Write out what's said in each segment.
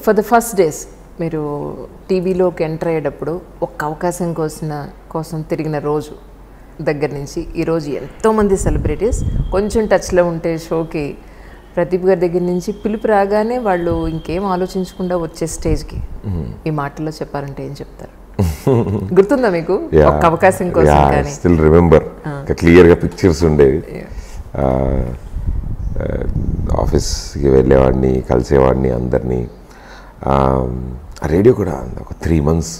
For the first days మీరు టీవీలోకి enter అయ్యేటప్పుడు ఒక్క అవకాశం కోసం తిరిగిన రోజు దగ్గర నుంచి ఈరోజు ఎంతోమంది సెలబ్రిటీస్ కొంచెం టచ్లో ఉంటే షోకి ప్రదీప్ గారి దగ్గర నుంచి పిలుపు రాగానే వాళ్ళు ఇంకేం ఆలోచించకుండా వచ్చే స్టేజ్కి ఈ మాటల్లో చెప్పారంటే ఏం చెప్తారు? గుర్తుందా మీకు ఒక్క అవకాశం కోసం? కానీ స్టిల్ రిమెంబర్, క్లియర్గా పిక్చర్స్ ఉండేవి. ఆఫీస్కి వెళ్ళేవాడిని, కలిసేవాడిని అందరినీ. రేడియో కూడా ఒక 3 months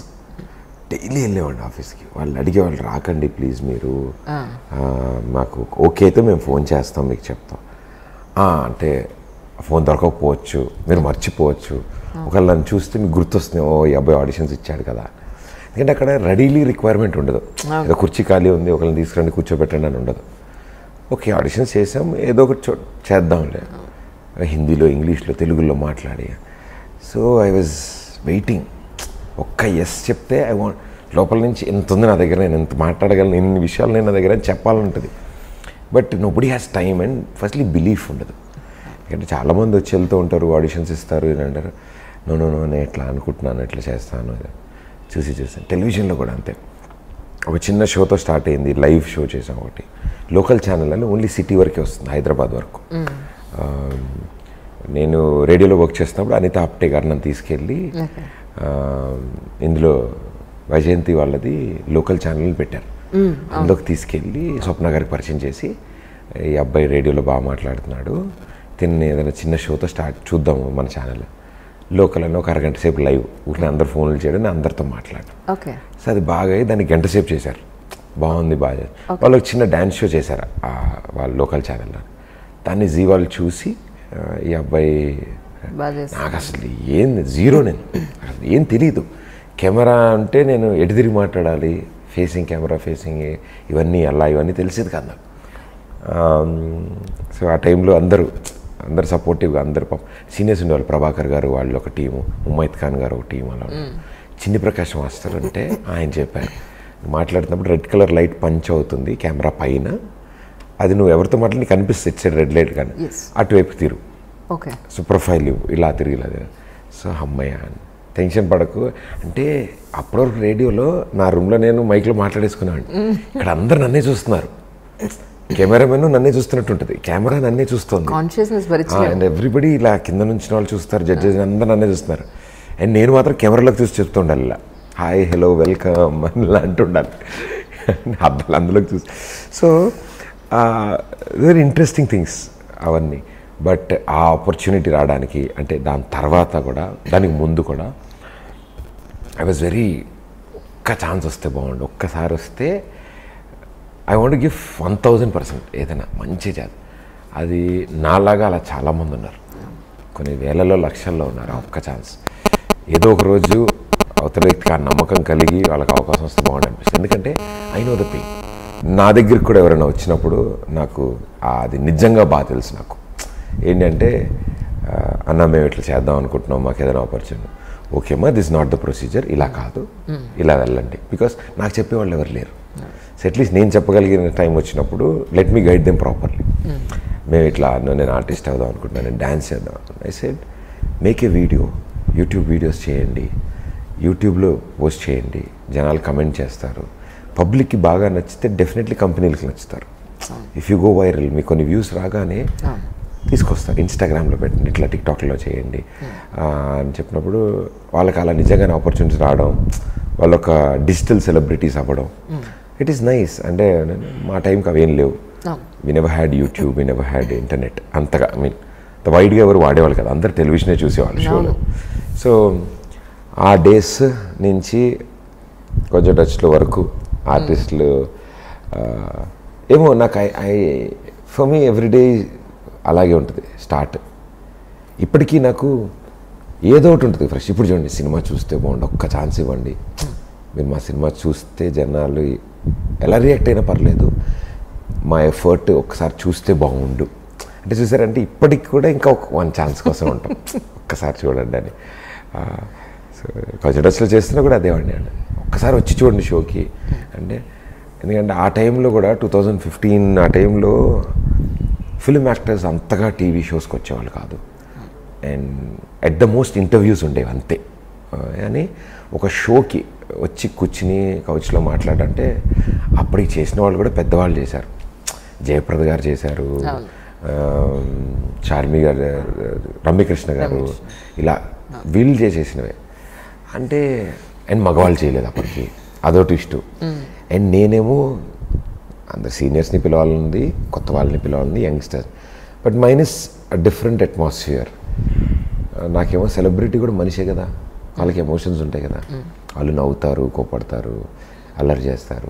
డైలీ వెళ్ళేవాడిని ఆఫీస్కి. వాళ్ళు అడిగేవాళ్ళు, రాకండి ప్లీజ్ మీరు, మాకు ఓకే అయితే మేము ఫోన్ చేస్తాం, మీకు చెప్తాం. అంటే ఫోన్ దొరకకపోవచ్చు, మీరు మర్చిపోవచ్చు, ఒకవేళ నన్ను చూస్తే మీకు గుర్తొస్తుంది, ఓ ఈ అబ్బాయి ఆడిషన్స్ ఇచ్చాడు కదా. ఎందుకంటే అక్కడ రెడీలీ రిక్వైర్మెంట్ ఉండదు, ఏదో కుర్చీ ఖాళీ ఉంది ఒకళ్ళని తీసుకురండి కూర్చోబెట్టండి అని ఉండదు. ఓకే ఆడిషన్స్ చేసాం, ఏదో ఒకటి చేద్దాంలే, హిందీలో ఇంగ్లీష్లో తెలుగులో మాట్లాడి. సో ఐ వాజ్ వెయిటింగ్, ఒక్క ఎస్ చెప్తే ఐ వాంట్, లోపల నుంచి ఎంత ఉంది నా దగ్గర, నేను ఎంత మాట్లాడగలను, ఎన్ని విషయాలు నేను నా దగ్గర చెప్పాలంటుంది. But nobody has time and firstly belief ఉండదు. ఎందుకంటే చాలామంది వచ్చి వెళ్తూ ఉంటారు, ఆడిషన్స్ ఇస్తారు, అని అంటారు. నో నేను ఎట్లా అనుకుంటున్నాను, ఎట్లా చేస్తాను, చూసాను. టెలివిజన్లో కూడా అంతే. ఒక చిన్న షోతో స్టార్ట్ అయింది, లైవ్ షో చేసాం ఒకటి, లోకల్ ఛానల్ అని, ఓన్లీ సిటీ వరకే వస్తుంది, హైదరాబాద్ వరకు. నేను రేడియోలో వర్క్ చేస్తున్నప్పుడు అనిత ఆప్టే గారు నన్ను తీసుకెళ్ళి ఇందులో వైజయంతి వాళ్ళది లోకల్ ఛానల్ని పెట్టారు. అందులోకి తీసుకెళ్ళి స్వప్న గారికి పరిచయం చేసి, ఈ అబ్బాయి రేడియోలో బాగా మాట్లాడుతున్నాడు, తిని ఏదైనా చిన్న షోతో స్టార్ట్ చూద్దాము మన ఛానల్, లోకల్ అని ఒక అరగంట సేపు లైవ్, ఊరిని అందరు ఫోన్లు చేయడం, అందరితో మాట్లాడు. సో అది బాగా దాన్ని గంట సేపు చేశారు, బాగుంది బాగా. వాళ్ళు ఒక చిన్న డ్యాన్స్ షో చేశారు వాళ్ళ లోకల్ ఛానల్లో. దాన్ని జీ వాళ్ళు చూసి, ఈ అబ్బాయి నాకు అసలు జీరో, నేను అసలు ఏం తెలీదు. కెమెరా అంటే నేను ఎటు తిరిగి మాట్లాడాలి, ఫేసింగ్ కెమెరా, ఫేసింగ్ ఇవన్నీ తెలిసేది కాదు నాకు. సో ఆ టైంలో అందరూ సపోర్టివ్గా, అందరు సీనియర్స్ ఉండేవాళ్ళు, ప్రభాకర్ గారు వాళ్ళు ఒక టీము, ముమైత్ ఖాన్ గారు ఒక టీం, అలా చిన్ని ప్రకాష్ మాస్టర్ అంటే ఆయన చెప్పారు, మాట్లాడుతున్నప్పుడు రెడ్ కలర్ లైట్ పంచ్ అవుతుంది కెమెరా పైన, అది నువ్వు ఎవరితో మాట్లాడి కనిపిస్తుంది, ఇటు సైడ్ రెడ్ లైట్ కానీ అటువైపు తిరుగు, సో ప్రొఫైల్ ఇలా తిరిగి ఇలా. సో అమ్మయ్య టెన్షన్ పడకు అంటే, అప్పటివరకు రేడియోలో నా రూమ్లో నేను మైక్లో మాట్లాడేసుకున్నాను, ఇక్కడ అందరు నన్నే చూస్తున్నారు, కెమెరామెన్ నన్నే చూస్తున్నట్టు ఉంటుంది, కెమెరా నన్నే చూస్తుంది, అండ్ ఎవ్రీబడి ఇలా కింద నుంచి వాళ్ళు చూస్తారు, జడ్జెస్ అందరు నన్నే చూస్తున్నారు, అండ్ నేను మాత్రం కెమెరాలోకి చూసి చెప్తుండాలి, ఇలా హాయ్ హలో వెల్కమ్ అని ఇలా అంటుండాలి, అబ్బాయిలు అందులోకి చూసి. సో వెరీ ఇంట్రెస్టింగ్ థింగ్స్ అవన్నీ. బట్ ఆ ఆపర్చునిటీ రావడానికి, అంటే దాని తర్వాత కూడా, దానికి ముందు కూడా ఐ వాజ్ వెరీ, ఒక్క ఛాన్స్ వస్తే బాగుండు, ఒక్కసారి వస్తే ఐ వాంట్ గివ్ 1000% ఏదైనా మంచి జాబ్. అది నాలాగా అలా చాలామంది ఉన్నారు, కొన్ని వేలలో లక్షల్లో ఉన్నారు. ఒక్క ఛాన్స్ ఏదో ఒక రోజు అవతల వ్యక్తికి ఆ నమ్మకం కలిగి వాళ్ళకి అవకాశం వస్తే బాగుండు అనిపిస్తుంది. ఎందుకంటే ఐ నో ద పెయిన్. నా దగ్గరికి కూడా ఎవరైనా వచ్చినప్పుడు నాకు అది నిజంగా బాగా తెలుసు. నాకు ఏంటంటే, అన్న మేము ఇట్లా చేద్దాం అనుకుంటున్నాం, మాకు ఏదైనా ఆపర్చునిటీ, ఓకే అమ్మా దిస్ నాట్ ద ప్రొసీజర్, ఇలా కాదు ఇలా వెళ్ళండి, బికాస్ నాకు చెప్పేవాళ్ళు ఎవరు లేరు. సో అట్లీస్ట్ నేను చెప్పగలిగిన టైం వచ్చినప్పుడు let me guide them properly. మేము ఇట్లా, నేను ఆర్టిస్ట్ అవుదాం అనుకుంటున్నాను, నేను డ్యాన్స్ చేద్దాం అనుకుంటున్నాను. I said make a video, YouTube videos చేయండి, యూట్యూబ్లో పోస్ట్ చేయండి, జనాలు కమెంట్ చేస్తారు, పబ్లిక్కి బాగా నచ్చితే డెఫినెట్లీ కంపెనీలకు నచ్చుతారు. ఇఫ్ యూ గో వైరల్, మీకు కొన్ని వ్యూస్ రాగానే తీసుకొస్తారు, ఇన్స్టాగ్రామ్లో పెట్టండి, ఇట్లా టిక్టాక్లో చేయండి అని చెప్పినప్పుడు వాళ్ళకి అలా నిజంగానే ఆపర్చునిటీస్ రావడం, వాళ్ళు ఒక డిజిటల్ సెలబ్రిటీస్ అవ్వడం, ఇట్ ఈస్ నైస్. అంటే మా టైంకి అవేం లేవు, we never had YouTube, we never had internet అంతగా, ఐ మీన్ వైడ్గా ఎవరు వాడేవాళ్ళు కదా, అందరు టెలివిజనే చూసేవాళ్ళు షోలో. సో ఆ డేస్ నుంచి కొంచెం టచ్లో వరకు ఆర్టిస్టులు ఏమో నాకు ఫర్ మీ ఎవ్రీడే అలాగే ఉంటుంది స్టార్ట్. ఇప్పటికీ నాకు ఏదో ఒకటి ఉంటుంది ఫ్రెష్. ఇప్పుడు చూడండి, సినిమా చూస్తే బాగుండు, ఒక్క ఛాన్స్ ఇవ్వండి, మీరు మా సినిమా చూస్తే జనాలు ఎలా రియాక్ట్ అయినా పర్లేదు, మా ఎఫర్ట్ ఒక్కసారి చూస్తే బాగుండు అంటే చూసారంటే ఇప్పటికి కూడా ఇంకా ఒక 1 ఛాన్స్ కోసం ఉంటాం, ఒక్కసారి చూడండి అని. సో కొంచెం టచ్లో చేస్తున్నా కూడా అదేవండి అండి, ఒక్కసారి వచ్చి చూడండి షోకి అంటే. ఎందుకంటే ఆ టైంలో కూడా 2015 ఆ టైంలో ఫిల్మ్ యాక్టర్స్ అంతగా టీవీ షోస్కి వచ్చేవాళ్ళు కాదు. And at the most interviews ఉండేవి అంతే. కానీ ఒక షోకి వచ్చి కూర్చుని కౌచ్లో మాట్లాడంటే అప్పటికి చేసిన వాళ్ళు కూడా పెద్దవాళ్ళు చేశారు. జయప్రద గారు చేశారు, చార్మి గారు, రమ్యకృష్ణ గారు, ఇలా వీళ్ళు చేసేసినవే అంటే. అండ్ మగవాళ్ళు చేయలేదు అప్పటికి, అదో ట్విస్ట్. అండ్ నేనేమో అందరు సీనియర్స్ని పిలవాలనుంది, కొత్త వాళ్ళని పిలవాలని, youngsters. But minus different atmosphere. నాకేమో సెలబ్రిటీ కూడా మనిషే కదా, వాళ్ళకి ఎమోషన్స్ ఉంటాయి కదా, వాళ్ళు నవ్వుతారు, కోపడతారు, అల్లరి చేస్తారు.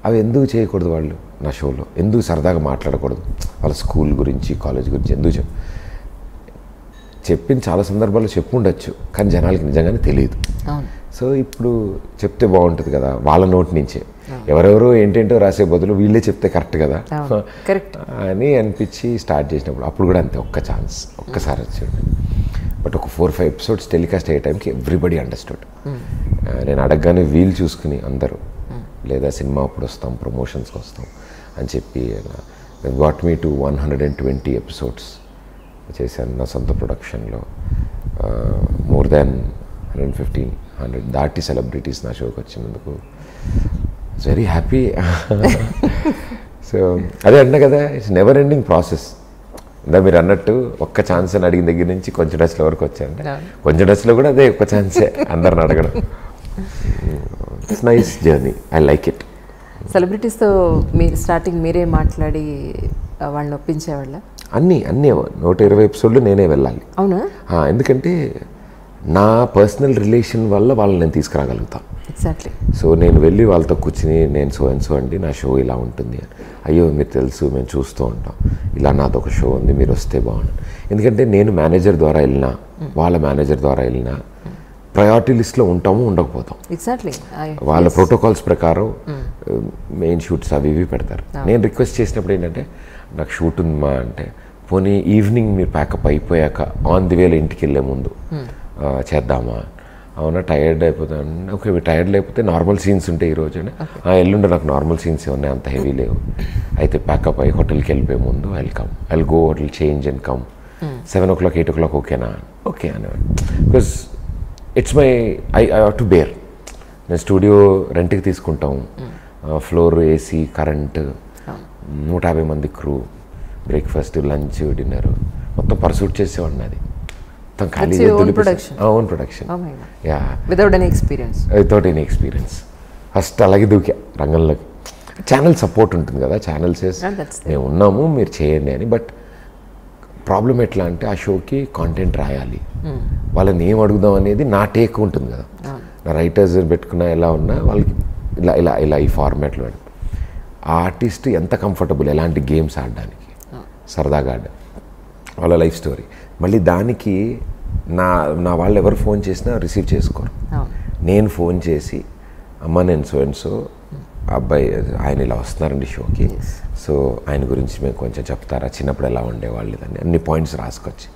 అవి ఎందుకు చేయకూడదు వాళ్ళు నా షోలో? ఎందుకు సరదాగా మాట్లాడకూడదు? వాళ్ళ స్కూల్ గురించి, కాలేజ్ గురించి ఎందుకు చెప్పింది చాలా సందర్భాల్లో చెప్పుండొచ్చు, కానీ జనాలకి నిజంగానే తెలియదు. సో ఇప్పుడు చెప్తే బాగుంటుంది కదా వాళ్ళ నోటి నుంచే. ఎవరెవరో ఏంటేంటో రాసే బదులు వీళ్ళే చెప్తే కరెక్ట్ కదా అని అనిపించి స్టార్ట్ చేసినప్పుడు అప్పుడు కూడా అంతే, ఒక్క ఛాన్స్ ఒక్కసారి వచ్చాడు. బట్ ఒక 4-5 ఎపిసోడ్స్ టెలికాస్ట్ అయ్యే టైంకి ఎవ్రీబడి అండర్స్టూడ్. నేను అడగగానే వీలు చూసుకుని అందరూ, లేదా సినిమా అప్పుడు వస్తాం, ప్రమోషన్స్కి వస్తాం అని చెప్పి గాట్ మీ టు 120 ఎపిసోడ్స్ చేశాను నా సొంత ప్రొడక్షన్లో. మోర్ దాన్ 150-100 దాటి సెలబ్రిటీస్ నా షోకి వచ్చినందుకు వెరీ హ్యాపీ. సో అదే అన్నా కదా, ఇట్స్ నెవర్ ఎండింగ్ ప్రాసెస్. ఇందా మీరు అన్నట్టు ఒక్క ఛాన్స్ అని అడిగిన దగ్గర నుంచి కొంచెం డస్లో వరకు వచ్చాయంటే కొంచెం డస్లో కూడా అదే ఒక్క ఛాన్సే అందరిని అడగడం. It's nice journey, I like it. సెలబ్రిటీస్తో స్టార్టింగ్ మీరే మాట్లాడి వాళ్ళని ఒప్పించేవాళ్ళ? అన్నీ 120 ఎపిసోడ్లు నేనే వెళ్ళాలి. అవునా? ఎందుకంటే నా పర్సనల్ రిలేషన్ వల్ల వాళ్ళని నేను తీసుకురాగలుగుతాను. ఎగ్జాక్ట్లీ. సో నేను వెళ్ళి వాళ్ళతో కూర్చుని నేను సో అండ్ సో అండి నా షో ఇలా ఉంటుంది అని, అయ్యో మీరు తెలుసు మేము చూస్తూ ఉంటాం, ఇలా నాదొక షో ఉంది మీరు వస్తే బాగుంది. ఎందుకంటే నేను మేనేజర్ ద్వారా వెళ్ళినా, వాళ్ళ మేనేజర్ ద్వారా వెళ్ళినా ప్రయారిటీ లిస్ట్లో ఉంటాము, ఉండకపోతాం. ఎగ్జాక్ట్లీ. వాళ్ళ ప్రోటోకాల్స్ ప్రకారం మెయిన్ షూట్స్ అవి ఇవి పెడతారు. నేను రిక్వెస్ట్ చేసినప్పుడు ఏంటంటే నాకు షూట్ ఉందమ్మా అంటే, పోనీ ఈవినింగ్ మీరు ప్యాకప్ అయిపోయాక ఆన్ ది వేలో ఇంటికి వెళ్ళే ముందు చేద్దామా? అవునా, టైర్డ్ అయిపోతాను. ఓకే, టైర్డ్ లేకపోతే నార్మల్ సీన్స్ ఉంటాయి ఈరోజు అంటే, ఎల్లుండి నాకు నార్మల్ సీన్స్ ఉన్నాయి, అంత హెవీ లేవు. అయితే ప్యాకప్ అయ్యి హోటల్కి వెళ్ళిపోయే ముందు I'll go hotel change and come 7 o'clock 8 o'clock ఓకేనా? ఓకే అనేవాడు. Because it's my I have to bear. నేను స్టూడియో రెంట్కి తీసుకుంటాం, ఫ్లోర్, ఏసీ, కరెంట్, 150 మంది క్రూ, బ్రేక్ఫాస్ట్, లంచ్, డిన్నర్ మొత్తం పర్సూట్ చేసేవాడిని. అది మొత్తం ఖాళీ own production. Yeah, without any experience first అలాగే దూకా రంగంలోకి. ఛానల్ సపోర్ట్ ఉంటుంది కదా, ఛానల్స్ మేము ఉన్నాము మీరు చేయండి అని. బట్ ప్రాబ్లం ఎట్లా అంటే ఆ షోకి కాంటెంట్ రాయాలి, వాళ్ళని ఏం అడుగుదాం అనేది నా టేక్ ఉంటుంది కదా. నా రైటర్స్ పెట్టుకున్నా ఎలా ఉన్నా వాళ్ళకి ఇలా ఇలా ఇలా ఈ ఫార్మాట్లో ఆ ఆర్టిస్ట్ ఎంత కంఫర్టబుల్ ఎలాంటి గేమ్స్ ఆడడానికి, సరదాగా ఆడ వాళ్ళ లైఫ్ స్టోరీ. మళ్ళీ దానికి నా వాళ్ళు ఎవరు ఫోన్ చేసినా రిసీవ్ చేసుకోరు. నేను ఫోన్ చేసి అమ్మ నేను సో అండ్ సో అబ్బాయి ఆయన ఇలా వస్తున్నారండి షోకి, సో ఆయన గురించి మేము కొంచెం చెప్తారా, చిన్నప్పుడు ఎలా ఉండేవాళ్ళు అని అన్ని పాయింట్స్ రాసుకొచ్చి,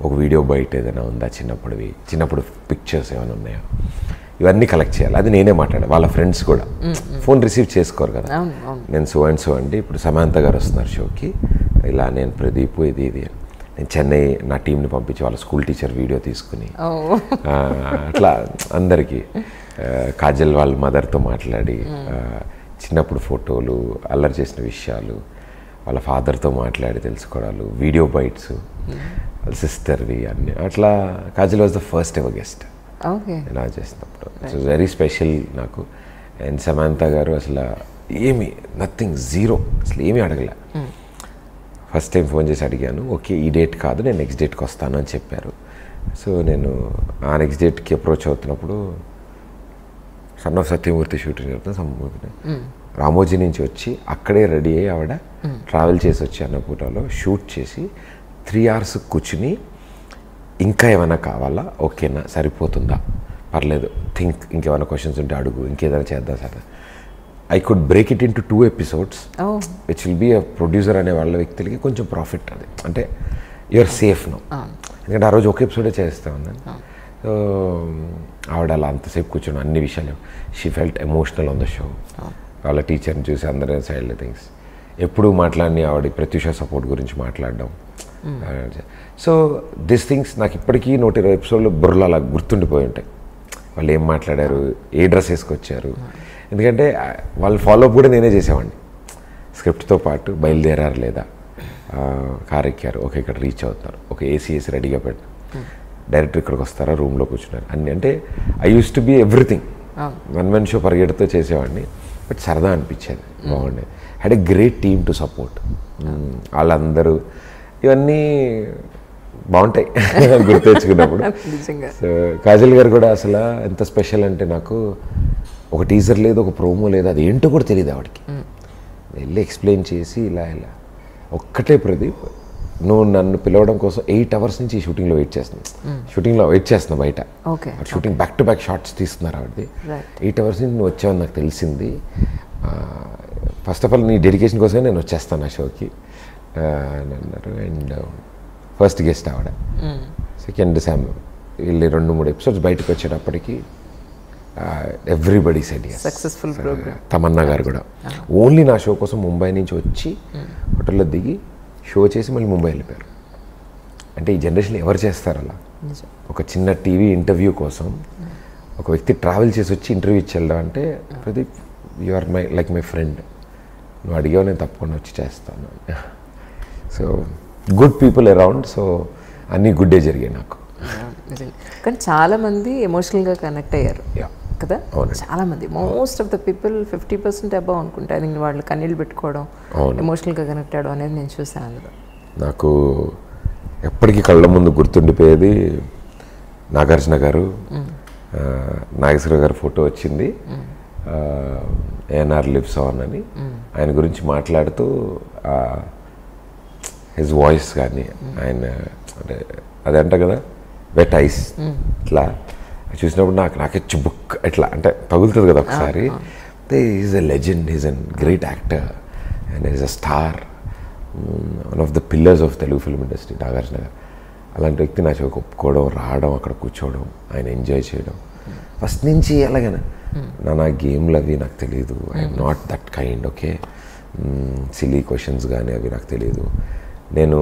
ఒక వీడియో బయట ఏదైనా ఉందా చిన్నప్పుడు పిక్చర్స్ ఏమైనా ఉన్నాయా, ఇవన్నీ కలెక్ట్ చేయాలి. అది నేనే మాట్లాడాలి. వాళ్ళ ఫ్రెండ్స్ కూడా ఫోన్ రిసీవ్ చేసుకోరు కదా. నేను సో అండ్ సో అండి, ఇప్పుడు సమాంత గారు వస్తున్నారు షోకి, ఇలా నేను ప్రదీప్ ఇది అని నేను చెన్నై నా టీంని పంపించి వాళ్ళ స్కూల్ టీచర్ వీడియో తీసుకుని అట్లా అందరికీ, కాజల్ వాళ్ళ మదర్తో మాట్లాడి చిన్నప్పుడు ఫోటోలు, అల్లరి చేసిన విషయాలు, వాళ్ళ ఫాదర్తో మాట్లాడి తెలుసుకోవడాలు, వీడియో బైట్స్, వాళ్ళ సిస్టర్వి అన్నీ అట్లా. Kajal was the first ever guest ఇలా చేసినప్పుడు. ఇట్స్ వెరీ స్పెషల్ నాకు. అండ్ సమాంత గారు అసలు ఏమి నథింగ్, జీరో, అసలు ఏమీ అడగలే. ఫస్ట్ టైం ఫోన్ చేసి అడిగాను, ఓకే ఈ డేట్ కాదు నేను నెక్స్ట్ డేట్కి వస్తాను అని చెప్పారు. సో నేను ఆ నెక్స్ట్ డేట్కి అప్రోచ్ అవుతున్నప్పుడు సన్ ఆఫ్ సత్యమూర్తి షూటింగ్ జరుగుతుంది. రామోజీ నుంచి వచ్చి అక్కడే రెడీ అయ్యి ఆవిడ ట్రావెల్ చేసి వచ్చి అన్నపూటలో షూట్ చేసి 3 hours కూర్చుని, ఇంకా ఏమైనా కావాలా, ఓకేనా, సరిపోతుందా, పర్లేదు, ఇంకేమైనా క్వశ్చన్స్ ఉంటే అడుగు, ఇంకేదైనా చేద్దాం sir. I could break it into 2 episodes which will be a producer అనే వాళ్ళ వ్యక్తులకి కొంచెం ప్రాఫిట్. అది అంటే యూఆర్ సేఫ్ నో, ఎందుకంటే ఆ రోజు ఒక ఎపిసోడే చేస్తా ఉన్నాను. సో ఆవిడ అలా అంతసేపు కూర్చొని అన్ని విషయాలు, she felt emotional on the show. వాళ్ళ టీచర్ని చూసి అందరూ సైడ్ థింగ్స్ ఎప్పుడు మాట్లాడిని ఆవిడ ప్రత్యూష సపోర్ట్ గురించి మాట్లాడడం, సో దిస్ థింగ్స్ నాకు ఇప్పటికీ 120 ఎపిసోడ్లు బుర్రలో అలా గుర్తుండిపోయి ఉంటాయి. వాళ్ళు ఏం మాట్లాడారు, ఏ డ్రెస్ వేసుకొచ్చారు, ఎందుకంటే వాళ్ళు ఫాలో అప్ కూడా నేనే చేసేవాడిని. స్క్రిప్ట్తో పాటు బయలుదేరారు లేదా, కార్ ఎక్కారు, ఓకే ఇక్కడ రీచ్ అవుతారు, ఓకే ఏసీ రెడీగా పెట్టారు, డైరెక్టర్ ఇక్కడికి వస్తారా, రూమ్లో కూర్చున్నారు అన్నీ. అంటే I use to be everything. One men show పరిగెడుతూ చేసేవాడిని. బట్ సరదా అనిపించేది, బాగుండేది. Had a great team to support. వాళ్ళందరూ ఇవన్నీ బాగుంటాయి గుర్తు తెచ్చుకున్నప్పుడు. సో కాజల్ గారు కూడా అసలు ఎంత స్పెషల్ అంటే, నాకు ఒక టీజర్ లేదు, ఒక ప్రోమో లేదు, అది ఏంటో కూడా తెలియదు ఆవిడకి. వెళ్ళి ఎక్స్ప్లెయిన్ చేసి ఇలా ఒక్కటే ప్రదీప్, నువ్వు నన్ను పిలవడం కోసం 8 hours నుంచి షూటింగ్లో వెయిట్ చేస్తున్నా బయట. Shooting back to back shorts తీస్తున్నారు ఆవిడది. 8 hours నుంచి నువ్వు వచ్చావని నాకు తెలిసింది. ఫస్ట్ ఆఫ్ ఆల్ నీ డెడికేషన్ కోసమే నేను వచ్చేస్తాను ఆ షోకి అని అన్నారు. అండ్ ఫస్ట్ గెస్ట్ ఆవిడ. సెకండ్ శామ్ వీళ్ళు 2-3 ఎపిసోడ్స్ బయటకు వచ్చేటప్పటికి everybody said yes. Successful program. Tamannaah garu కూడా ఓన్లీ నా షో కోసం ముంబై నుంచి వచ్చి హోటల్లో దిగి షో చేసి మళ్ళీ ముంబై వెళ్ళిపోయారు. అంటే ఈ జనరేషన్లో ఎవరు చేస్తారు అలా? ఒక చిన్న టీవీ ఇంటర్వ్యూ కోసం ఒక వ్యక్తి ట్రావెల్ చేసి వచ్చి ఇంటర్వ్యూ ఇచ్చి వెళ్ళడం అంటే, Pradeep you are my friend, నువ్వు అడిగావు నేను తప్పకుండా వచ్చి చేస్తాను. So good people around. So అన్నీ గుడ్డే జరిగాయి నాకు. కానీ చాలామంది ఎమోషనల్గా కనెక్ట్ అయ్యారు కదా, చాలామంది. Most of the people 50% above అనుకుంటా, అది వాళ్ళు కన్నీళ్ళు పెట్టుకోవడం, ఎమోషనల్గా కనెక్ట్ అవ్వడం అనేది నేను చూసాను అందులో. నాకు ఎప్పటికీ కళ్ళ ముందు గుర్తుండిపోయేది నాగార్జున గారు, నాగేశ్వర గారు ఫోటో వచ్చింది, ఏఎన్ఆర్ లివ్స్ ఆన్ అని. ఆయన గురించి మాట్లాడుతూ హిజ్ వాయిస్ కానీ ఆయన అంటే అదంట కదా వెట్ ఐస్ ఇట్లా చూసినప్పుడు నాకే చుబుక్ ఇట్లా అంటే తగులుతుంది కదా ఒకసారి. Is a legend, is an great actor and is a star, one of the pillars of Telugu film industry Nagarjuna గారు. అలాంటి వ్యక్తి నా చోకు ఒప్పుకోవడం, రావడం, అక్కడ కూర్చోవడం, ఆయన ఎంజాయ్ చేయడం ఫస్ట్ నుంచి ఎలాగైనా. నా గేమ్లు అవి నాకు తెలియదు, I'm not that kind. Okay, silly questions కానీ అవి నాకు తెలియదు. నేను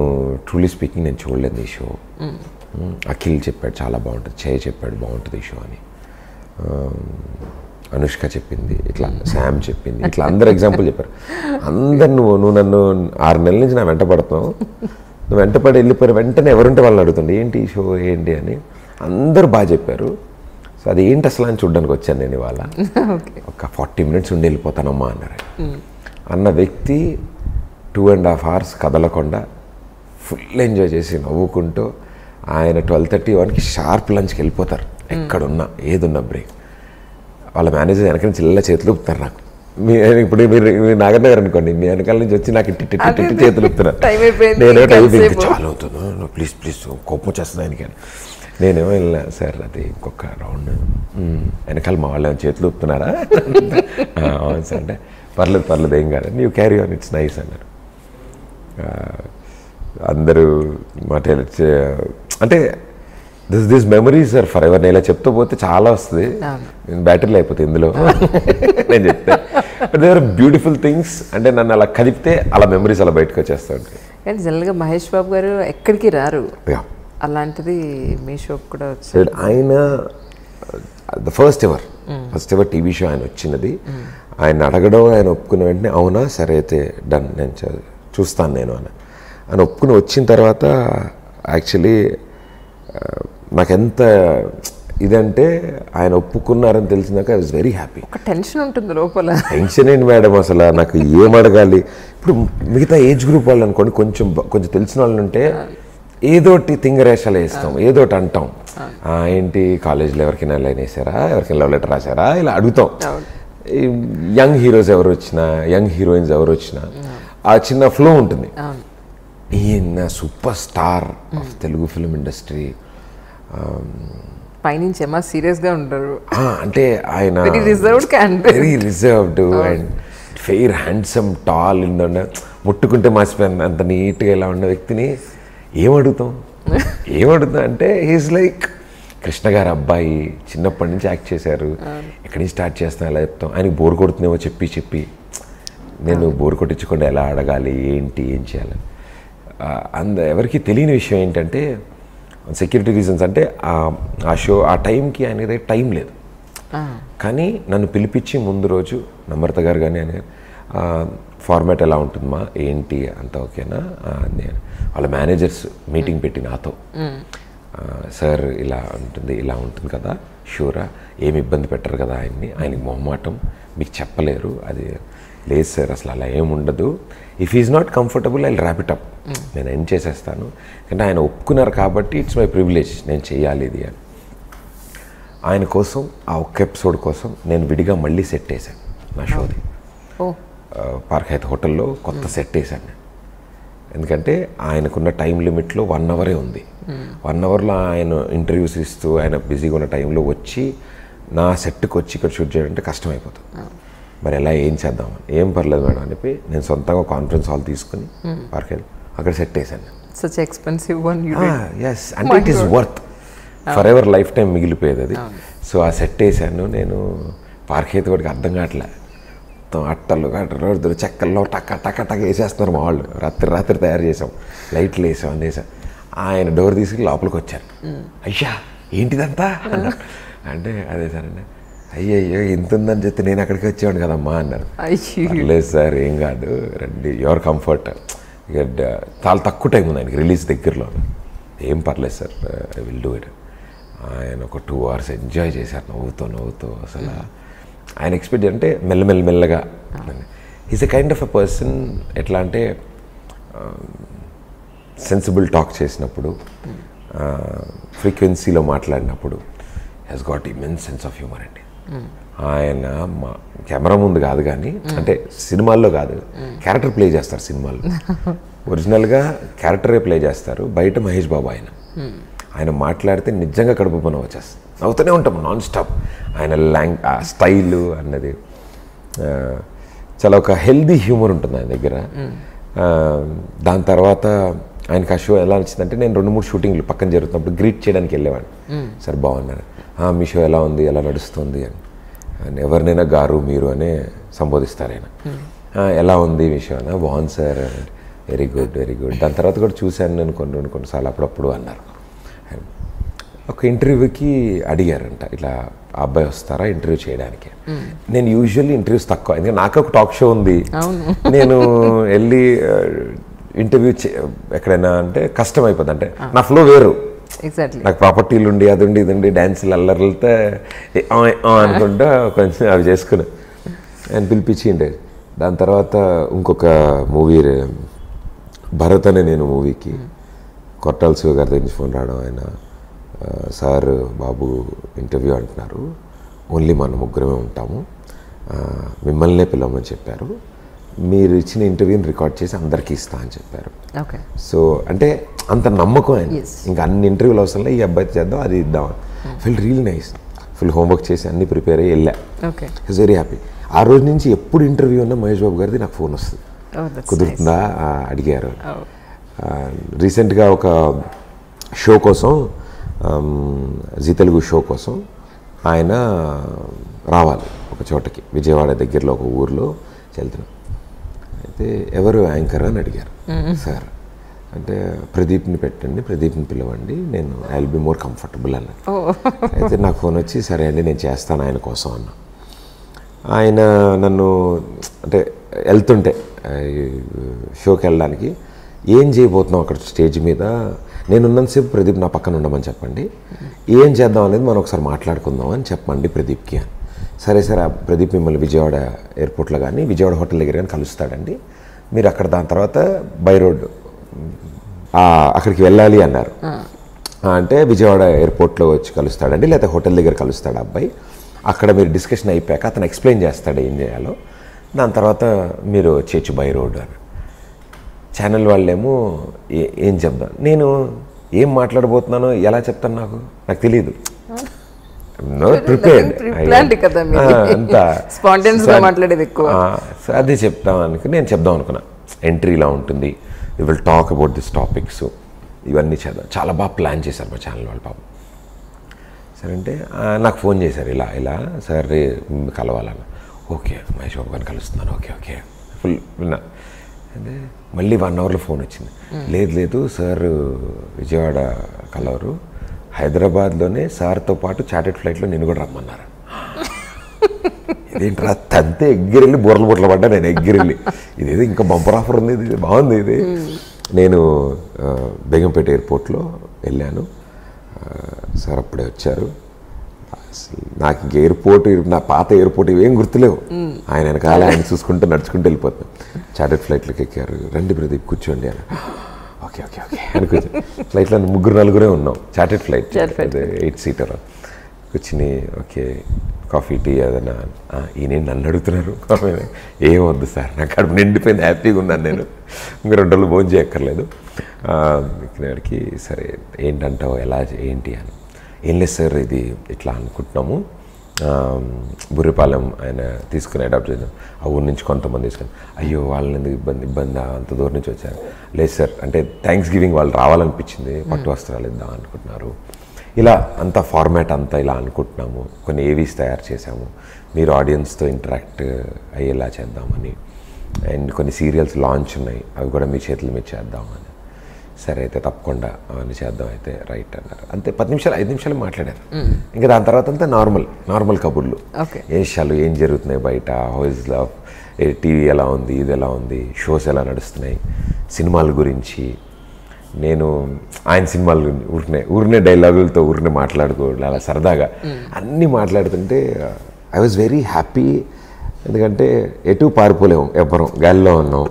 ట్రూలీ స్పీకింగ్ నేను చూడలేదు ఈ షో. అఖిల్ చెప్పాడు చాలా బాగుంటుంది, చేయ చెప్పాడు బాగుంటుంది ఈ షో అని, అనుష్క చెప్పింది, ఇట్లా శామ్ చెప్పింది, ఇట్లా అందరు ఎగ్జాంపుల్ చెప్పారు. అందరు నువ్వు నన్ను 6 నెలల నుంచి నా వెంట పడుతున్నావు, నువ్వు వెంటపడి వెళ్ళిపోయారు, వెంటనే ఎవరుంటే వాళ్ళని అడుగుతుండే ఏంటి ఈ షో ఏంటి అని. అందరూ బాగా చెప్పారు. సో అది ఏంటి అసలు అని చూడడానికి వచ్చాను నేను ఇవాళ. ఒక 40 minutes ఉండి వెళ్ళిపోతానమ్మా అన్నారు. అన్న వ్యక్తి 2.5 hours కదలకుండా ఫుల్ ఎంజాయ్ చేసి నవ్వుకుంటూ ఆయన 12:30 షార్ప్ లంచ్కి వెళ్ళిపోతారు. ఎక్కడున్నా ఏదున్నా బ్రేక్. వాళ్ళ మేనేజర్ వెనక నుంచి ఇలా చేతులు ఊపుతారు నాకు. ఇప్పుడు మీరు నాగర్ నగర్ అనుకోండి, మీ వెనకాల నుంచి వచ్చి నాకు ఇట్టి చేతులు ఊపుతున్నారు. నేనేమో టైం చాలా అవుతుంది, ప్లీజ్ కోపం వచ్చేస్తుంది ఆయనకి. నేనేమో వెళ్ళినా సార్ అది ఇంకొక రౌండ్, వెనకాల మా వాళ్ళు చేతులు ఊపుతున్నారా? అవును సార్ అంటే పర్లేదు ఏం కాదు, you carry on, it's nice అన్నారు. అందరూ మాట అంటే this memories are forever. నేను ఇలా చెప్తూ పోతే చాలా వస్తుంది, బ్యాటరీలు అయిపోతుంది ఇందులో నేను చెప్తే. But they are beautiful things. అంటే నన్ను అలా కదిపితే అలా మెమరీస్ అలా బయటకు వచ్చేస్తూ ఉంటాయి. కానీ జనరల్గా మహేష్ బాబు గారు ఎక్కడికి రారు, అలాంటిది మీ షోకి కూడా వచ్చారు. ఆయన the first ever TV show ఆయన వచ్చినది. ఆయన అడగడం, ఆయన ఒప్పుకున్న వెంటనే అవునా సరే అయితే డన్, నేను చూస్తాను నేను అని ఒప్పుకుని వచ్చిన తర్వాత యాక్చువల్లీ నాకెంత ఇదంటే ఆయన ఒప్పుకున్నారని తెలిసినాక ఐ వాజ్ వెరీ హ్యాపీ. ఒక టెన్షన్ ఉంటుంది లోపల. టెన్షన్ ఏంటి మేడం అసలు, నాకు ఏం అడగాలి. ఇప్పుడు మిగతా ఏజ్ గ్రూప్ వాళ్ళు అనుకోండి, కొంచెం తెలిసిన వాళ్ళు ఉంటే ఏదోటి తింగరేషాలు వేస్తాం, ఏదోటి అంటాం. ఏంటి కాలేజీలో ఎవరికైనా లైన్ వేసారా, ఎవరికైనా లవ్ లెటర్ రాశారా, ఇలా అడుగుతాం. యంగ్ హీరోస్ ఎవరు వచ్చినా, యంగ్ హీరోయిన్స్ ఎవరు వచ్చినా ఆ చిన్న ఫ్లో ఉంటుంది. ఈయన super star of Telugu film industry. పైనుంచి ఏమో సీరియస్గా ఉంటారు, అంటే ఆయన very reserved and fair handsome tall ఉండ, ముట్టుకుంటే మాసిపోయిన అంత నీట్గా ఇలా ఉన్న వ్యక్తిని ఏమడుగుతాం అంటే హీస్ లైక్ కృష్ణ గారు అబ్బాయి, చిన్నప్పటి నుంచి యాక్ట్ చేశారు, ఎక్కడి నుంచి స్టార్ట్ చేస్తాను ఎలా చెప్తాం. ఆయనకి బోర్ కొడుతుందేమో చెప్పి నేను బోర్ కొట్టించకుండా ఎలా అడగాలి, ఏంటి ఏం చేయాలి. ఎవరికి తెలియని విషయం ఏంటంటే సెక్యూరిటీ రీజన్స్ అంటే ఆ షో ఆ టైంకి ఆయన దగ్గర టైం లేదు. కానీ నన్ను పిలిపించి ముందు రోజు నమ్రత గారు కానీ అని ఫార్మాట్ ఎలా ఉంటుందమ్మా ఏంటి అంత ఓకేనా నేను వాళ్ళ మేనేజర్స్ మీటింగ్ పెట్టి నాతో సార్ ఇలా ఉంటుంది కదా షూరా ఏమి ఇబ్బంది పెట్టరు కదా ఆయనకి మొహమాటం మీకు చెప్పలేరు అది లేదు సార్ అసలు అలా ఏముండదు if is not comfortable I wrap it up నేను ఎండ్ చేసేస్తాను కానీ ఆయన ఒప్పుకున్నారు కాబట్టి ఇట్స్ మై ప్రివిలేజ్ నేను చేయాలి ఇది అని ఆయన కోసం ఆ ఒక్క ఎపిసోడ్ కోసం నేను విడిగా మళ్ళీ సెట్ వేసాను నా షోది పార్క్ హైత్ హోటల్లో కొత్త సెట్ వేసాను ఎందుకంటే ఆయనకున్న టైం లిమిట్లో 1 అవరే ఉంది 1 అవర్లో ఆయన ఇంటర్వ్యూస్ ఇస్తూ ఆయన బిజీగా ఉన్న టైంలో వచ్చి నా సెట్కి వచ్చి ఇక్కడ షూట్ చేయాలంటే కష్టమైపోతుంది మరి ఎలా ఏం చేద్దామని ఏం పర్లేదు మేడం అని చెప్పి నేను సొంతంగా కాన్ఫరెన్స్ హాల్ తీసుకుని పార్క్ హైత్ అక్కడ సెట్ వేసాను సచ్ ఎక్స్పెన్సివ్ వన్ ఎస్ అంటే it is worth forever lifetime మిగిలిపోయేది అది సో ఆ సెట్ వేసాను నేను పార్క్ అయితే వాడికి అర్థం కావట్లే మొత్తం అట్టలు చెక్కల్లో టక్క వేసేస్తున్నారు మా వాళ్ళు రాత్రి తయారు చేసాం లైట్లు వేసాం అందేసాం ఆయన డోర్ తీసుకుని లోపలికి వచ్చారు అయ్యా ఏంటిదంతా అన్నారు అంటే అదే సార్ అండి అయ్యయ్యో ఇంత ఉందని చెప్తే నేను అక్కడికి వచ్చేవాడు కదమ్మా అన్నారు లేదు సార్ ఏం కాదు రండి యువర్ కంఫర్ట్ ఇక చాలా తక్కువ టైం ఉంది ఆయనకి రిలీజ్ దగ్గరలో ఏం పర్లేదు sir I will do it ఆయన ఒక 2 hours ఎంజాయ్ చేశారు నవ్వుతూ అసలు ఆయన ఎక్స్పెక్ట్ అంటే మెల్లగా is a kind of a person ఎట్లా అంటే సెన్సిబుల్ టాక్ చేసినప్పుడు ఫ్రీక్వెన్సీలో మాట్లాడినప్పుడు has got immense sense of humour అండి ఆయన కెమెరా ముందు కాదు కానీ అంటే సినిమాల్లో కాదు క్యారెక్టర్ ప్లే చేస్తారు సినిమాల్లో ఒరిజినల్గా క్యారెక్టరే ప్లే చేస్తారు బయట మహేష్ బాబు ఆయన మాట్లాడితే నిజంగా కడుపు పని వచ్చేస్తుంది నవ్వుతూనే ఉంటాం నాన్ స్టాప్ ఆయన స్టైలు అన్నది చాలా ఒక హెల్దీ హ్యూమర్ ఉంటుంది ఆయన దగ్గర దాని తర్వాత ఆయనకి ఆ షో ఎలా నచ్చిందంటే నేను 2-3 షూటింగ్లు పక్కన జరుగుతున్నప్పుడు గ్రీట్ చేయడానికి వెళ్ళేవాడిని సార్ బాగున్నారు మీ షో ఎలా ఉంది ఎలా నడుస్తుంది అని ఎవరినైనా గారు మీరు అనే సంబోధిస్తారు ఆయన ఎలా ఉంది మీ షో అన్న బాగుంది సార్ వెరీ గుడ్ దాని తర్వాత కూడా చూశాను నేను కొన్నిసార్లు అప్పుడప్పుడు అన్నారు ఒక ఇంటర్వ్యూకి అడిగారంట ఇట్లా ఆ అబ్బాయి వస్తారా ఇంటర్వ్యూ చేయడానికి నేను యూజువల్లీ ఇంటర్వ్యూస్ తక్కువ ఎందుకంటే నాకు ఒక టాక్ షో ఉంది నేను వెళ్ళి ఇంటర్వ్యూ ఎక్కడైనా అంటే కష్టం అయిపోద్ది అంటే నా ఫ్లో వేరు నాకు ప్రాపర్టీలు ఉండి అది ఉండి ఇది ఉండి డ్యాన్సులు అల్లర్లతో అనుకుంటా కొంచెం అవి చేసుకున్నా ఆయన పిలిపించిండే దాని తర్వాత ఇంకొక మూవీ భరత్ అనే నేను మూవీకి కొట్టాల శివ గారి దగ్గర ఫోన్ రావడం ఆయన సార్ బాబు ఇంటర్వ్యూ అంటున్నారు ఓన్లీ మన ముగ్గురమే ఉంటాము మిమ్మల్నే పిలవమని చెప్పారు మీరు ఇచ్చిన ఇంటర్వ్యూని రికార్డ్ చేసి అందరికీ ఇస్తా అని చెప్పారు సో అంటే అంత నమ్మకం ఆయన ఇంకా అన్ని ఇంటర్వ్యూలు అవసరం లేదు ఈ అబ్బాయితో చేద్దాం అది ఇద్దాం feel real nice full homework చేసి అన్ని ప్రిపేర్ అయ్యి వెళ్ళా ఈజ్ వెరీ హ్యాపీ ఆ రోజు నుంచి ఎప్పుడు ఇంటర్వ్యూ ఉన్నా మహేష్ బాబు గారిది నాకు ఫోన్ వస్తుంది కుదురుతుందా అడిగారు రీసెంట్గా ఒక షో కోసం జీ తెలుగు షో కోసం ఆయన రావాలి ఒక చోటకి విజయవాడ దగ్గరలో ఒక ఊర్లో వెళ్తున్నాం అయితే ఎవరు యాంకర్ అని అడిగారు సార్ అంటే ప్రదీప్ని పెట్టండి ప్రదీప్ని పిలవండి నేను I will be more comfortable అన్నాను అయితే నాకు ఫోన్ వచ్చి సరే అండి నేను చేస్తాను ఆయన కోసం అన్నా ఆయన నన్ను అంటే వెళ్తుంటే షోకి వెళ్ళడానికి ఏం చేయబోతున్నాం అక్కడ స్టేజ్ మీద నేనున్నంతసేపు ప్రదీప్ నా పక్కన ఉండమని చెప్పండి ఏం చేద్దాం అనేది మనం ఒకసారి మాట్లాడుకుందాం అని చెప్పండి ప్రదీప్కి అని సరే సార్ ప్రదీప్ మిమ్మల్ని విజయవాడ ఎయిర్పోర్ట్లో కానీ విజయవాడ హోటల్ దగ్గర కానీ కలుస్తాడండి మీరు అక్కడ దాని తర్వాత బై రోడ్ అక్కడికి వెళ్ళాలి అన్నారు అంటే విజయవాడ ఎయిర్పోర్ట్లో వచ్చి కలుస్తాడండి లేకపోతే హోటల్ దగ్గర కలుస్తాడు అబ్బాయి అక్కడ మీరు డిస్కషన్ అయిపోయాక అతను ఎక్స్ప్లెయిన్ చేస్తాడు ఏం చేయాలో దాని తర్వాత మీరు చేయొచ్చు బై రోడ్ అని ఛానల్ వాళ్ళేమో ఏం చెప్దాం నేను ఏం మాట్లాడబోతున్నానో ఎలా చెప్తాను నాకు తెలియదు అదే చెప్తాం అనుకుని నేను చెప్దాం అనుకున్నా ఎంట్రీ ఇలా ఉంటుంది we will talk about this topics ఇవన్నీ చేద్దాం చాలా బాగా ప్లాన్ చేశారు మా ఛానల్ వాళ్ళు పాపం సరే అంటే నాకు ఫోన్ చేశారు ఇలా సార్ కలవాలన్న ఓకే మహేష్ బాబు గారిని కలుస్తున్నాను ఓకే ఫుల్ విన్నా అంటే మళ్ళీ 1 అవర్లో ఫోన్ వచ్చింది, లేదు సార్ విజయవాడ కలవరు, హైదరాబాద్లోనే సార్తో పాటు చార్టెడ్ ఫ్లైట్లో నేను కూడా రమ్మన్నారు. ఇదేంట్రా తంతే ఎగ్గిరెళ్ళి బుర్రలు పడ్డా నేను ఎగ్గిరెళ్ళి, ఇదేదో ఇంకా బంపర్ ఆఫర్ ఉంది, ఇది బాగుంది ఇది. నేను బేగంపేట ఎయిర్పోర్ట్లో వెళ్ళాను, సార్ అప్పుడే వచ్చారు. నాకు ఇంక ఎయిర్పోర్ట్, నా పాత ఎయిర్పోర్ట్ ఇవేం గుర్తులేవు. ఆయన వెనకాల ఆయన చూసుకుంటూ నడుచుకుంటూ వెళ్ళిపోతాం. చార్టెడ్ ఫ్లైట్లోకి ఎక్కారు, రండి ప్రదీప్ కూర్చోండి అని. ఓకే అని కూర్చో. ఫ్లైట్లో 3-4 ఉన్నాం, చార్టెడ్ ఫ్లైట్ 8 సీటర్ కూర్చుని. ఓకే కాఫీ టీ ఏదైనా, ఈయన నన్ను అడుగుతున్నారు కాఫీ, ఏం వద్దు సార్ నాకు కడుపు నిండిపోయింది, హ్యాపీగా ఉన్నాను నేను, ఇంకా 2 రోజులు భోజనం చేయక్కర్లేదు. ఇక్కడికి సరే ఏంటంటావు, ఎలా ఏంటి అని. ఏం లేదు సార్, ఇది ఇట్లా అనుకుంటున్నాము, బుర్రిపాలెం ఆయన తీసుకుని అడాప్ట్ చేద్దాం, ఆ ఊరి నుంచి కొంతమంది తీసుకొని. అయ్యో వాళ్ళని ఎందుకు ఇబ్బంది, అంత దూరం నుంచి వచ్చారు. లేదు సార్, అంటే థ్యాంక్స్ గివింగ్ వాళ్ళు రావాలనిపించింది, పట్టు వస్త్రాలు ఇద్దాం అనుకుంటున్నారు, ఇలా అంత ఫార్మాట్ అంతా ఇలా అనుకుంటున్నాము, కొన్ని ఏవీస్ తయారు చేసాము, మీరు ఆడియన్స్తో ఇంటరాక్ట్ అయ్యేలా చేద్దామని, అండ్ కొన్ని సీరియల్స్ లాంచ్ ఉన్నాయి, అవి కూడా మీ చేతుల మీద చేద్దామని. సరే అయితే తప్పకుండా అవన్నీ చేద్దాం, అయితే రైట్ అన్నారు. అంతే 10 నిమిషాలు 5 నిమిషాలు మాట్లాడారు. ఇంకా దాని తర్వాత అంతా నార్మల్ కబుర్లు, ఏ విషయాలు ఏం జరుగుతున్నాయి బయట, హౌస్ లవ్, టీవీ ఎలా ఉంది, ఇది ఎలా ఉంది, షోస్ ఎలా నడుస్తున్నాయి, సినిమాల గురించి. నేను ఆయన సినిమాలు ఊరినే డైలాగులతో ఊరినే మాట్లాడుకోవడం అలా సరదాగా అన్నీ మాట్లాడుతుంటే ఐ వాజ్ వెరీ హ్యాపీ. ఎందుకంటే ఎటు పారిపోలేము, ఎవ్వరం గాలిలో ఉన్నాం,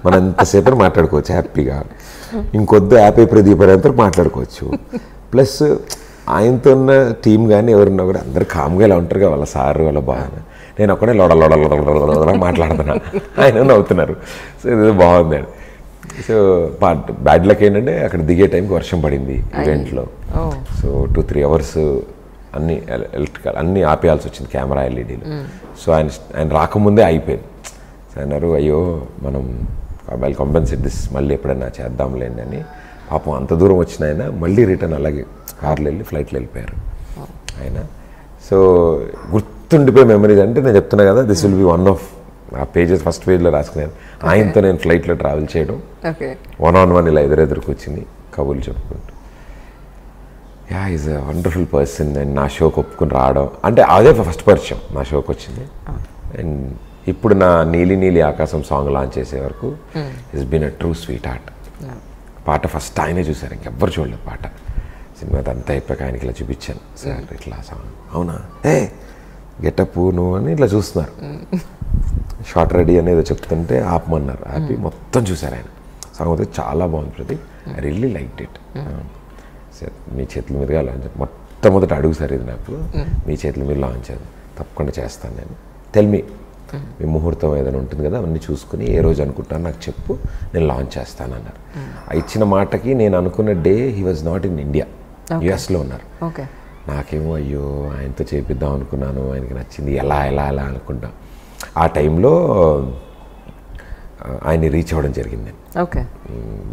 మనం ఎంతసేపు మాట్లాడుకోవచ్చు హ్యాపీగా. ఇంకొద్దు యాపీ ప్రదీప్ అంతా మాట్లాడుకోవచ్చు. ప్లస్ ఆయనతో ఉన్న టీం కానీ ఎవరున్నా కూడా అందరు కామ్గా ఇలా ఉంటారు కదా, వాళ్ళ సారు వాళ్ళ బాగా. నేను ఒక్కడే లోడ మాట్లాడుతున్నా, ఆయన నవ్వుతున్నారు. సో ఇది బాగుంది. సో బ్యాడ్ లక్ ఏంటంటే అక్కడ దిగే టైంకి వర్షం పడింది ఈవెంట్లో. సో 2-3 అవర్స్ అన్ని ఎలక్ట్రికల్ అన్నీ ఆపేయాల్సి వచ్చింది, కెమెరా ఎల్ఈడీలు. సో ఆయన రాకముందే అయిపోయింది. సో అన్నారు, అయ్యో మనం ఐ కంపెన్సేట్ దిస్, మళ్ళీ ఎప్పుడైనా చేద్దాంలేండి అని. పాపం అంత దూరం వచ్చిన ఆయన మళ్ళీ రిటర్న్ అలాగే కార్లో వెళ్ళి ఫ్లైట్లో వెళ్ళిపోయారు ఆయన. సో గుర్తుండిపోయే మెమరీస్ అంటే నేను చెప్తున్నా కదా, this will be one of ఆ పేజెస్, ఫస్ట్ పేజ్లో రాసుకున్నాను. ఆయనతో నేను ఫ్లైట్లో ట్రావెల్ చేయడం, 1-on-1 ఇలా ఎదురు కూర్చుని కబుర్లు చెప్పుకుంటూ. Yeah is a wonderful person. And నా షోకి ఒప్పుకుని రావడం అంటే అదే ఫస్ట్ పరిచయం నా షోకి వచ్చింది. అండ్ ఇప్పుడు నా నీలి ఆకాశం సాంగ్ లాంచ్ చేసే వరకు it's been a true sweetheart. పాట ఫస్ట్ ఆయనే చూశారు, ఇంకెవ్వరు చూడలేదు పాట. సినిమా అంతా అయిపోయాక ఆయనకి ఇలా చూపించాను, సార్ ఇట్లా సాంగ్, అవునా గెటప్ నువ్వు అని ఇట్లా చూస్తున్నారు. షార్ట్ రెడీ అనేది చెప్తుంటే ఆపమన్నారు, ఆపి మొత్తం చూశారు ఆయన. సాంగ్ అయితే చాలా బాగుంది Pradeep, I really liked it. మీ చేతుల మీదుగా లాంచ్, మొట్టమొదటి అడుగు సార్ ఇది నాకు, మీ చేతుల మీద లాంచ్ అది తప్పకుండా చేస్తాను నేను. టెల్ మీ ముహూర్తం ఏదైనా ఉంటుంది కదా, అవన్నీ చూసుకుని ఏ రోజు అనుకుంటాను నాకు చెప్పు, నేను లాంచ్ చేస్తానన్నారు. ఆ ఇచ్చిన మాటకి నేను అనుకున్న day he was not in India, యుఎస్లో ఉన్నారు. నాకేమో అయ్యో ఆయనతో చేపిద్దాం అనుకున్నాను, ఆయనకి నచ్చింది, ఎలా అనుకుంటా. ఆ టైంలో ఆయన్ని రీచ్ అవ్వడం జరిగింది.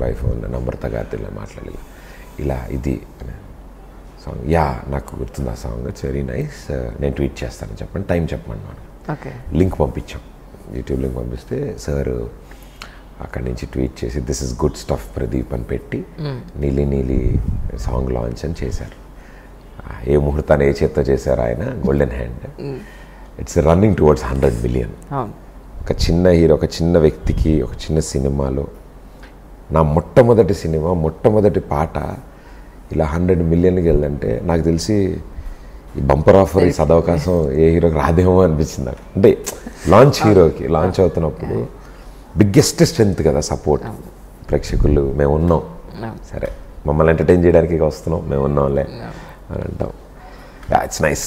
బై ఫోన్ నంబర్తో గారితో ఇలా మాట్లాడి ఇలా ఇది సాంగ్, యా నాకు గుర్తుంది ఆ సాంగ్, ఇట్స్ వెరీ నైస్, నేను ట్వీట్ చేస్తాను చెప్పండి, టైం చెప్పమన్నాను. లింక్ పంపించాం, యూట్యూబ్ లింక్ పంపిస్తే సార్ అక్కడి నుంచి ట్వీట్ చేసి this is good stuff Pradeep అని పెట్టి నీలి సాంగ్ లాంచ్ అని చేశారు. ఏ ముహూర్తాన్ని ఏ చేత్తో చేశారు ఆయన, golden hand. It's running towards 100 million. ఒక చిన్న హీరో, ఒక చిన్న వ్యక్తికి, ఒక చిన్న సినిమాలో నా మొట్టమొదటి పాట ఇలా 100 millionకి వెళ్ళదంటే నాకు తెలిసి ఈ బంపర్ ఆఫర్, ఈ సదవకాశం ఏ హీరోకి రాదేమో అనిపించింది నాకు. అంటే హీరోకి లాంచ్ అవుతున్నప్పుడు బిగ్గెస్ట్ స్ట్రెంత్ కదా సపోర్ట్. ప్రేక్షకులు మేము ఉన్నాం, సరే మమ్మల్ని ఎంటర్టైన్ చేయడానికి వస్తున్నాం, మేము ఉన్నాంలే అని అంటాం. It's nice.